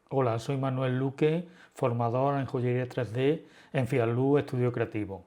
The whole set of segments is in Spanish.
Hola, soy Manuel Luque, formador en joyería 3D en Fialú Estudio Creativo.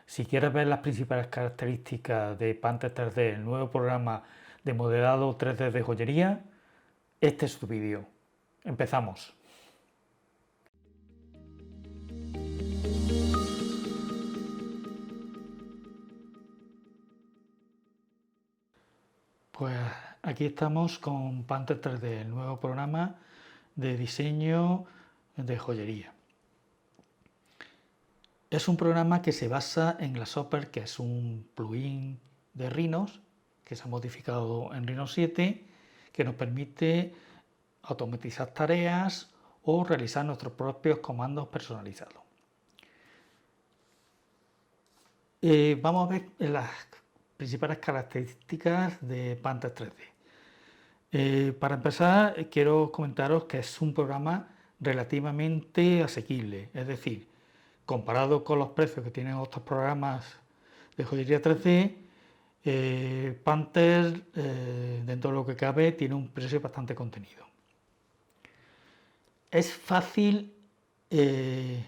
Si quieres ver las principales características de Panther 3D, el nuevo programa de modelado 3D de joyería, este es tu vídeo. Empezamos. Pues aquí estamos con Panther 3D, el nuevo programa de diseño de joyería. Es un programa que se basa en Grasshopper, que es un plugin de Rhinos que se ha modificado en Rhino 7, que nos permite automatizar tareas o realizar nuestros propios comandos personalizados. Vamos a ver las principales características de Panther 3D. Para empezar, quiero comentaros que es un programa relativamente asequible, es decir, comparado con los precios que tienen otros programas de joyería 3D, Panther, dentro de lo que cabe, tiene un precio bastante contenido. Es fácil de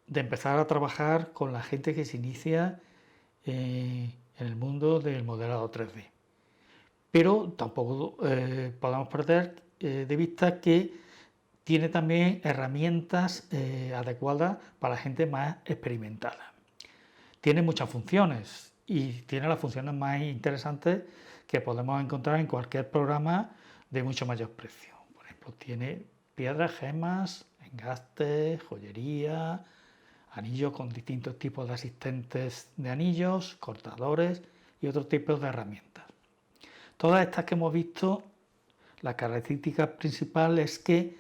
empezar a trabajar con la gente que se inicia en el mundo del modelado 3D. Pero tampoco podemos perder de vista que tiene también herramientas adecuadas para gente más experimentada. Tiene muchas funciones y tiene las funciones más interesantes que podemos encontrar en cualquier programa de mucho mayor precio. Por ejemplo, tiene piedras, gemas, engastes, joyería, anillos con distintos tipos de asistentes de anillos, cortadores y otros tipos de herramientas. Todas estas que hemos visto, la característica principal es que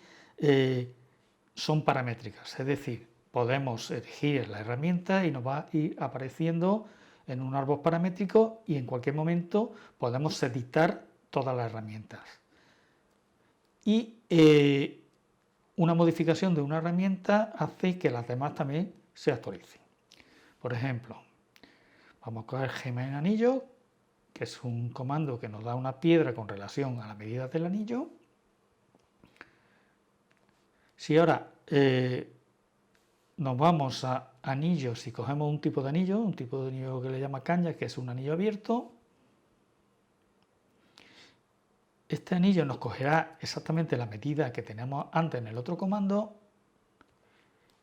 son paramétricas, es decir, podemos elegir la herramienta y nos va a ir apareciendo en un árbol paramétrico y en cualquier momento podemos editar todas las herramientas. Y una modificación de una herramienta hace que las demás también se actualicen. Por ejemplo, vamos a coger gema en anillo, que es un comando que nos da una piedra con relación a la medida del anillo. Si ahora nos vamos a anillos y cogemos un tipo de anillo que le llama caña, que es un anillo abierto, este anillo nos cogerá exactamente la medida que teníamos antes en el otro comando,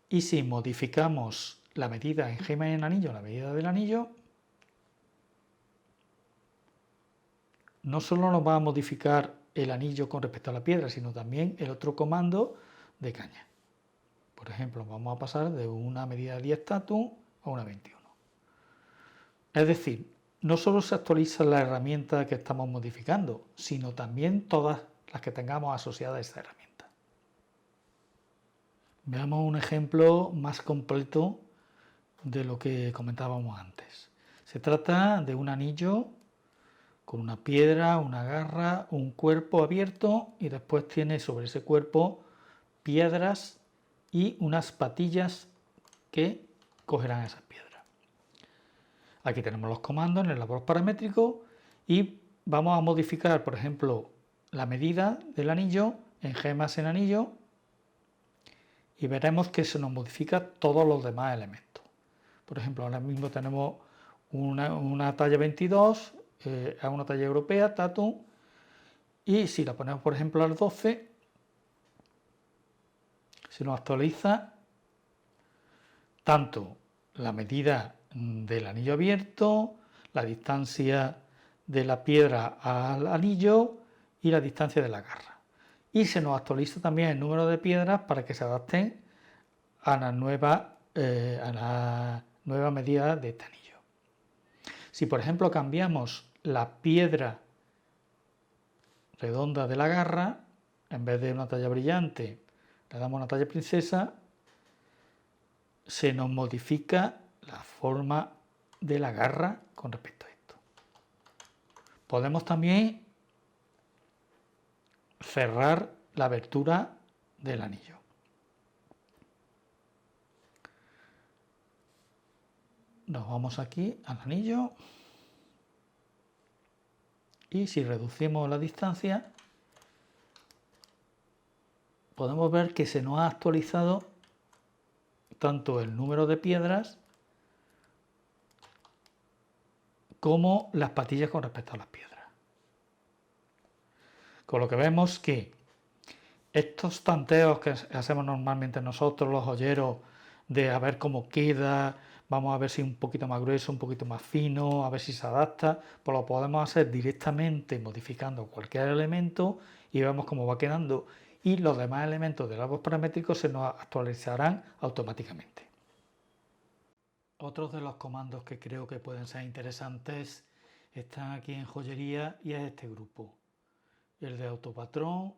y si modificamos la medida en gema en anillo, la medida del anillo, no solo nos va a modificar el anillo con respecto a la piedra, sino también el otro comando de caña. Por ejemplo, vamos a pasar de una medida 10 tatum a una 21. Es decir, no solo se actualiza la herramienta que estamos modificando, sino también todas las que tengamos asociadas a esta herramienta. Veamos un ejemplo más completo de lo que comentábamos antes. Se trata de un anillo con una piedra, una garra, un cuerpo abierto y después tiene sobre ese cuerpo piedras y unas patillas que cogerán esas piedras. Aquí tenemos los comandos en el árbol paramétrico y vamos a modificar, por ejemplo, la medida del anillo en gemas en anillo y veremos que se nos modifica todos los demás elementos. Por ejemplo, ahora mismo tenemos una talla 22, es una talla europea, tatum, y si la ponemos, por ejemplo, al 12, se nos actualiza tanto la medida del anillo abierto, la distancia de la piedra al anillo y la distancia de la garra. Y se nos actualiza también el número de piedras para que se adapten a la nueva medida de este anillo. Si por ejemplo cambiamos la piedra redonda de la garra, en vez de una talla brillante le damos una talla princesa, se nos modifica la forma de la garra con respecto a esto. Podemos también cerrar la abertura del anillo. Nos vamos aquí al anillo y si reducimos la distancia podemos ver que se nos ha actualizado tanto el número de piedras como las patillas con respecto a las piedras. Con lo que vemos que estos tanteos que hacemos normalmente nosotros, los joyeros, de a ver cómo queda, vamos a ver si es un poquito más grueso, un poquito más fino, a ver si se adapta, pues lo podemos hacer directamente modificando cualquier elemento y vemos cómo va quedando. Y los demás elementos del árbol paramétrico se nos actualizarán automáticamente. Otros de los comandos que creo que pueden ser interesantes están aquí en joyería y es este grupo. El de autopatrón,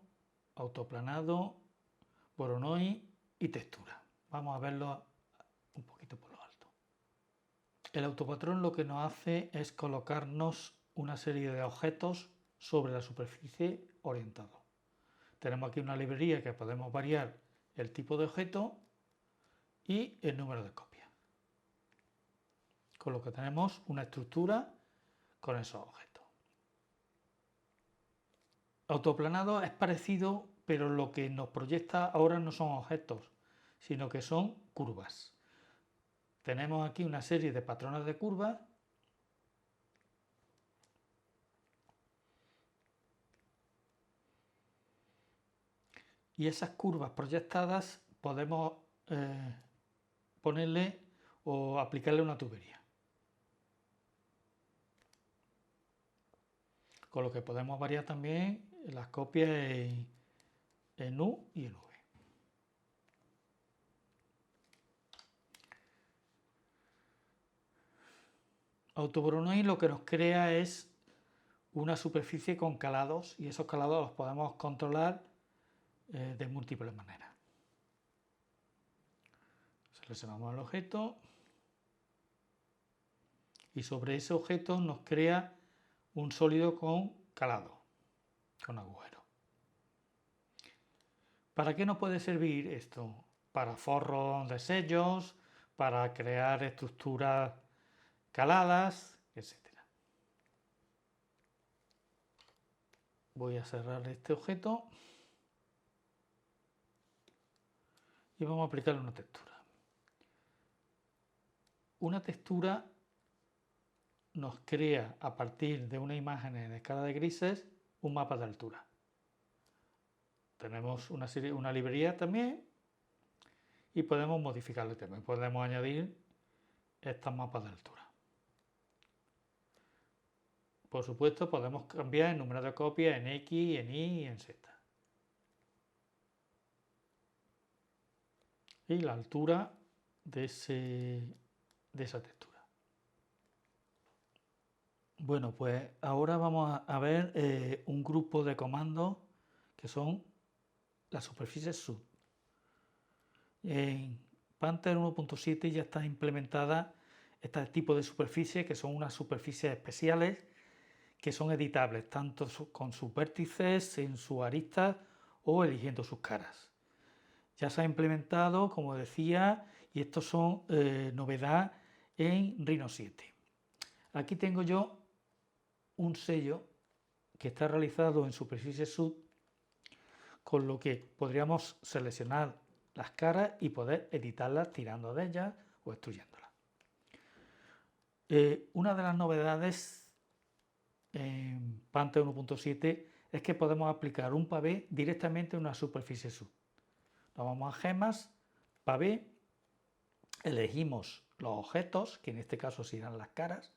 autoplanado, Voronoi y textura. Vamos a verlo un poquito por lo alto. El autopatrón lo que nos hace es colocarnos una serie de objetos sobre la superficie orientado. Tenemos aquí una librería que podemos variar el tipo de objeto y el número de copias. Con lo que tenemos una estructura con esos objetos. Autoplanado es parecido, pero lo que nos proyecta ahora no son objetos, sino que son curvas. Tenemos aquí una serie de patrones de curvas y esas curvas proyectadas podemos ponerle o aplicarle una tubería. Con lo que podemos variar también las copias en U y en V. AutoVoronoi lo que nos crea es una superficie con calados y esos calados los podemos controlar de múltiples maneras. Seleccionamos el objeto y sobre ese objeto nos crea un sólido con calado, con agujero. ¿Para qué nos puede servir esto? Para forros de sellos, para crear estructuras caladas, etc. Voy a cerrar este objeto y vamos a aplicarle una textura. Una textura nos crea a partir de una imagen en escala de grises un mapa de altura. Tenemos una librería también y podemos modificarlo también. Podemos añadir estos mapas de altura. Por supuesto, podemos cambiar el número de copias en X, en Y y en Z. Y la altura de esa textura. Bueno, pues ahora vamos a ver un grupo de comandos que son las superficies sub. En Panther 1.7 ya está implementada este tipo de superficies que son unas superficies especiales que son editables tanto con sus vértices, en sus aristas o eligiendo sus caras. Ya se ha implementado, como decía, y estos son novedad en Rhino 7. Aquí tengo yo un sello que está realizado en superficie sub, con lo que podríamos seleccionar las caras y poder editarlas tirando de ellas o extruyéndolas. Una de las novedades en Panther 1.7 es que podemos aplicar un pavé directamente en una superficie sub. Nos vamos a gemas, pavé, elegimos los objetos, que en este caso serán las caras,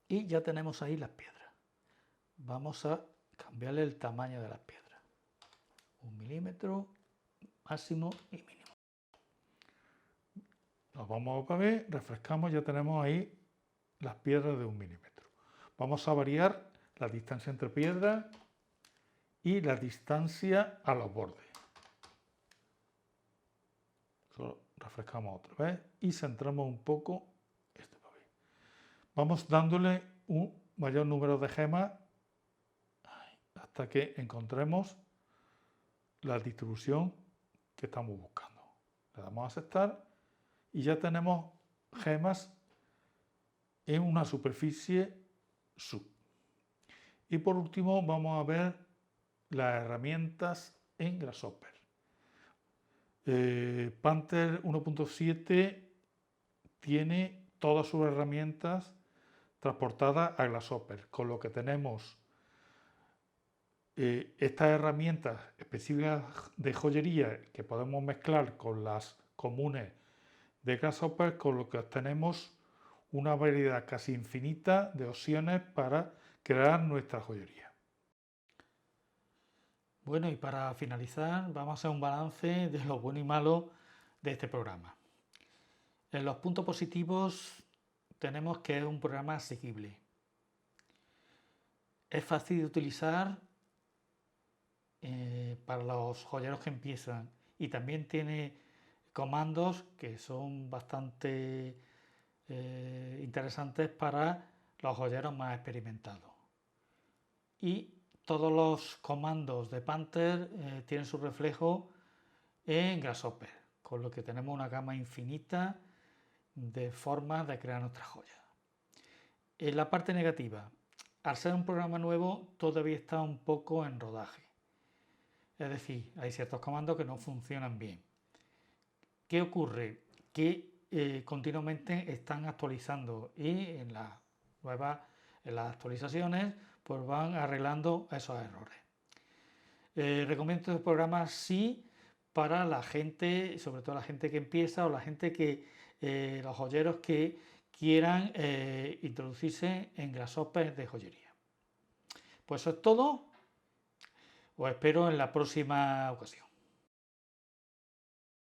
y ya tenemos ahí las piedras. Vamos a cambiarle el tamaño de las piedras. 1 milímetro, máximo y mínimo. Nos vamos a pavé, refrescamos, ya tenemos ahí las piedras de 1 milímetro. Vamos a variar la distancia entre piedras y la distancia a los bordes. Solo refrescamos otra vez y centramos un poco este pavé. Vamos dándole un mayor número de gemas hasta que encontremos la distribución que estamos buscando. Le damos a aceptar y ya tenemos gemas en una superficie sub. Y por último vamos a ver las herramientas en Grasshopper. Panther 1.7 tiene todas sus herramientas transportadas a Grasshopper, con lo que tenemos estas herramientas específicas de joyería que podemos mezclar con las comunes de Grasshopper, con lo que obtenemos una variedad casi infinita de opciones para crear nuestra joyería. Bueno, y para finalizar, vamos a hacer un balance de lo bueno y malo de este programa. En los puntos positivos tenemos que es un programa asequible. Es fácil de utilizar para los joyeros que empiezan y también tiene comandos que son bastante interesantes para los joyeros más experimentados. Y todos los comandos de Panther tienen su reflejo en Grasshopper, con lo que tenemos una gama infinita de formas de crear nuestras joyas. En la parte negativa, al ser un programa nuevo todavía está un poco en rodaje. Es decir, hay ciertos comandos que no funcionan bien. ¿Qué ocurre? Que continuamente están actualizando y en las actualizaciones pues van arreglando esos errores. Recomiendo este programa sí para la gente, sobre todo la gente que empieza o la gente que, los joyeros que quieran introducirse en Grasshopper de joyería. Pues eso es todo. Os espero en la próxima ocasión.